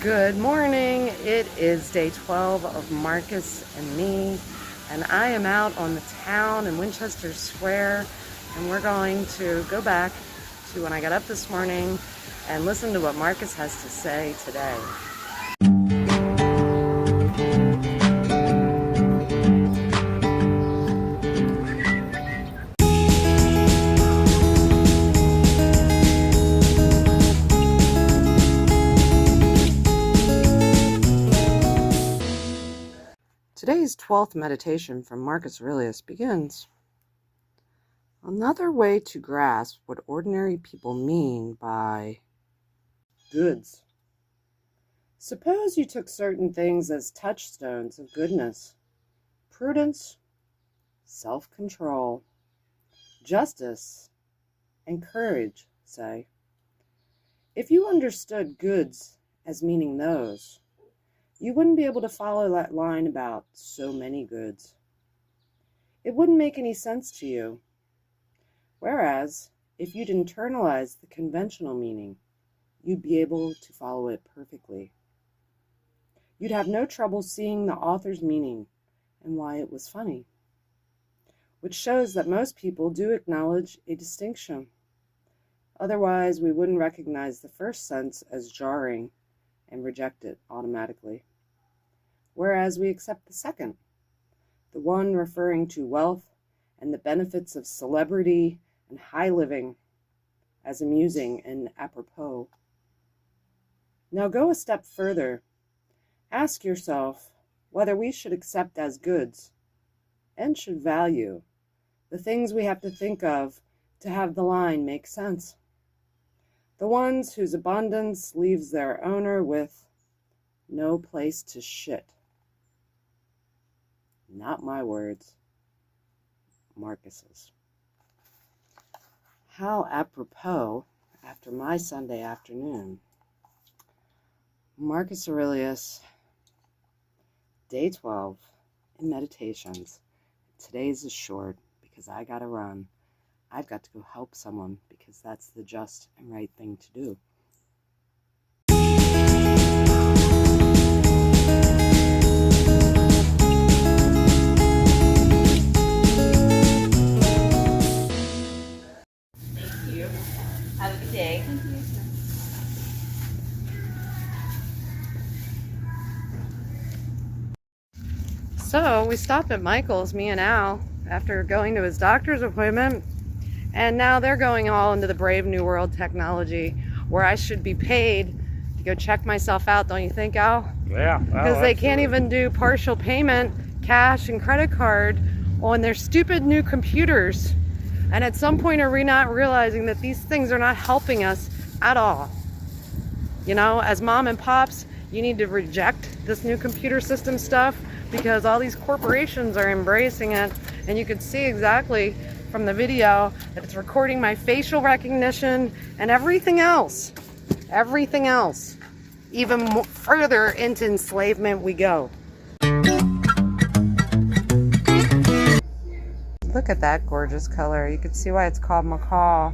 Good morning. It is day 12 of Marcus and me, and I am out on the town in Winchester Square, and we're going to go back to when I got up this morning and listen to what Marcus has to say today. Today's 12th meditation from Marcus Aurelius begins. Another way to grasp what ordinary people mean by goods. Suppose you took certain things as touchstones of goodness: prudence, self-control, justice, and courage, say. If you understood goods as meaning those, you wouldn't be able to follow that line about so many goods. It wouldn't make any sense to you. Whereas, if you'd internalize the conventional meaning, you'd be able to follow it perfectly. You'd have no trouble seeing the author's meaning and why it was funny, which shows that most people do acknowledge a distinction. Otherwise, we wouldn't recognize the first sense as jarring and reject it automatically, whereas we accept the second, the one referring to wealth and the benefits of celebrity and high living, as amusing and apropos. Now go a step further. Ask yourself whether we should accept as goods and should value the things we have to think of to have the line make sense. The ones whose abundance leaves their owner with no place to shit. Not my words, Marcus's. How apropos after my Sunday afternoon. Marcus Aurelius, day 12 in meditations. Today's is short because I gotta run. I've got to go help someone because that's the just and right thing to do. Thank you. Have a good day. So we stopped at Michael's, me and Al, after going to his doctor's appointment, and now they're going all into the brave new world technology where I should be paid to go check myself out, don't you think, Al? Yeah. Because they can't even do partial payment, cash and credit card on their stupid new computers. And at some point, are we not realizing that these things are not helping us at all? You know, as mom and pops, you need to reject this new computer system stuff because all these corporations are embracing it. And you can see exactly from the video that it's recording my facial recognition and everything else. Everything else. Even more, further into enslavement we go. Look at that gorgeous color. You can see why it's called macaw.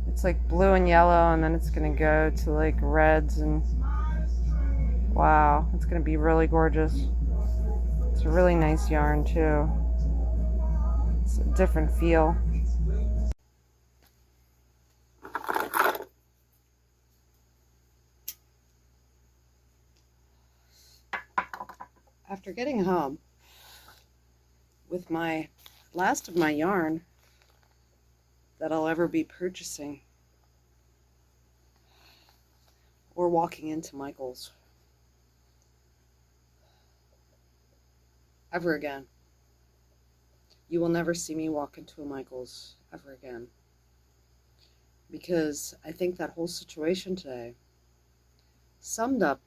It's like blue and yellow, and then it's gonna go to like reds, and wow, it's gonna be really gorgeous. It's a really nice yarn too. It's a different feel. After getting home with my last of my yarn that I'll ever be purchasing or walking into Michael's ever again. You will never see me walk into a Michael's ever again. Because I think that whole situation today summed up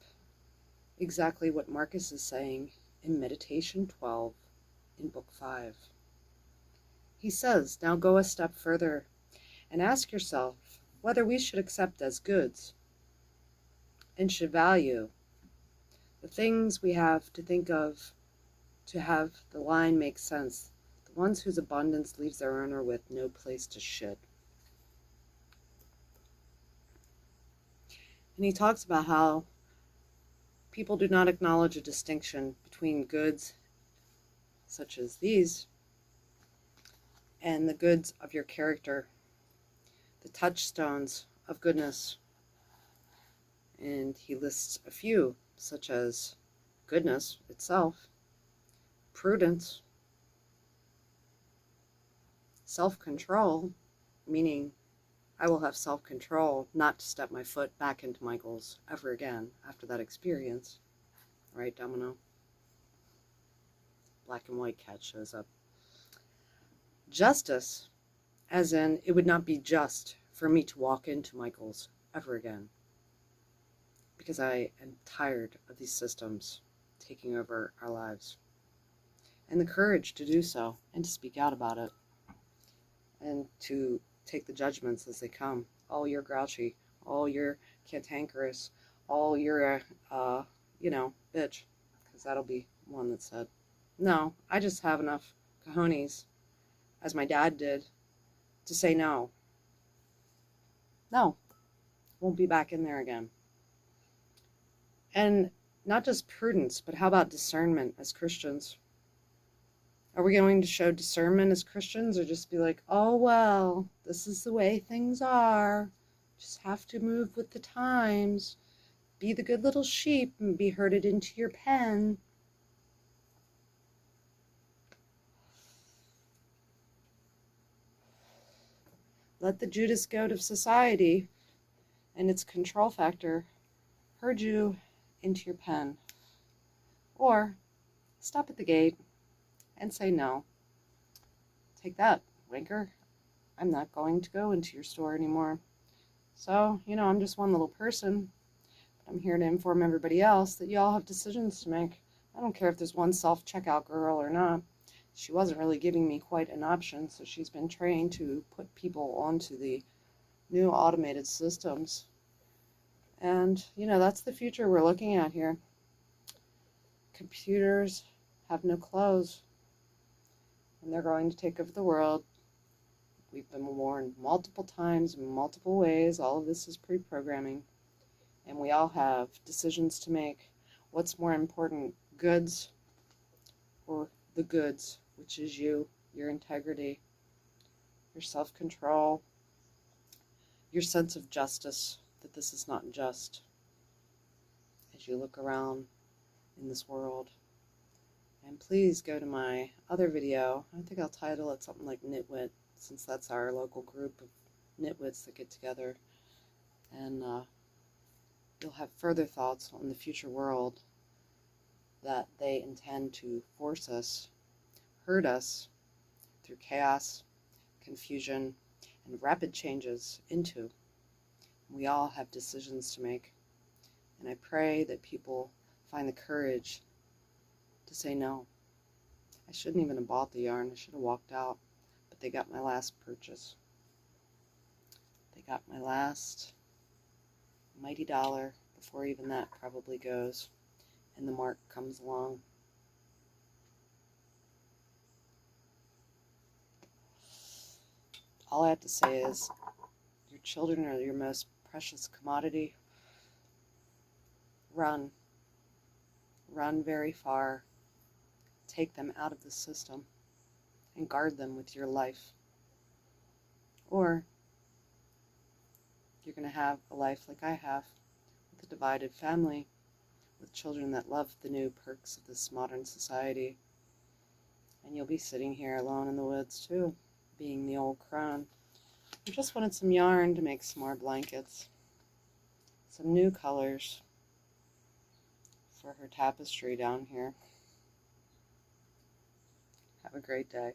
exactly what Marcus is saying in Meditation 12 in Book 5. He says, now go a step further and ask yourself whether we should accept as goods and should value the things we have to think of to have the line make sense, the ones whose abundance leaves their owner with no place to shit. And he talks about how people do not acknowledge a distinction between goods such as these and the goods of your character, the touchstones of goodness. And he lists a few, such as goodness itself, prudence, self-control, meaning I will have self-control not to step my foot back into Michael's ever again after that experience. Right, Domino? Black and white cat shows up. Justice, as in it would not be just for me to walk into Michael's ever again, because I am tired of these systems taking over our lives. And the courage to do so and to speak out about it and to take the judgments as they come. Oh, you're grouchy. Oh, you're cantankerous. Oh, you're a, bitch. Because that'll be one that said, no, I just have enough cojones, as my dad did, to say no. No, won't be back in there again. And not just prudence, but how about discernment as Christians? Are we going to show discernment as Christians, or just be like, oh, well, this is the way things are. Just have to move with the times. Be the good little sheep and be herded into your pen. Let the Judas goat of society and its control factor herd you into your pen. Or stop at the gate and say no. Take that, winker. I'm not going to go into your store anymore. So, I'm just one little person. But I'm here to inform everybody else that you all have decisions to make. I don't care if there's one self-checkout girl or not. She wasn't really giving me quite an option, so she's been trained to put people onto the new automated systems. And, that's the future we're looking at here. Computers have no clothes, and they're going to take over the world. We've been warned multiple times in multiple ways. All of this is pre-programming, and we all have decisions to make. What's more important, goods or the goods, which is you, your integrity, your self-control, your sense of justice, that this is not just as you look around in this world. And please go to my other video. I think I'll title it something like Nitwit, since that's our local group of nitwits that get together. And you'll have further thoughts on the future world that they intend to force us, herd us through chaos, confusion, and rapid changes into. We all have decisions to make. And I pray that people find the courage to say no. I shouldn't even have bought the yarn. I should have walked out. But they got my last purchase. They got my last mighty dollar before even that probably goes. And the mark comes along. All I have to say is, your children are your most precious commodity. Run. Run very far. Take them out of the system and guard them with your life. Or you're going to have a life like I have, with a divided family, with children that love the new perks of this modern society. And you'll be sitting here alone in the woods too, being the old crone. I just wanted some yarn to make some more blankets. Some new colors for her tapestry down here. Have a great day.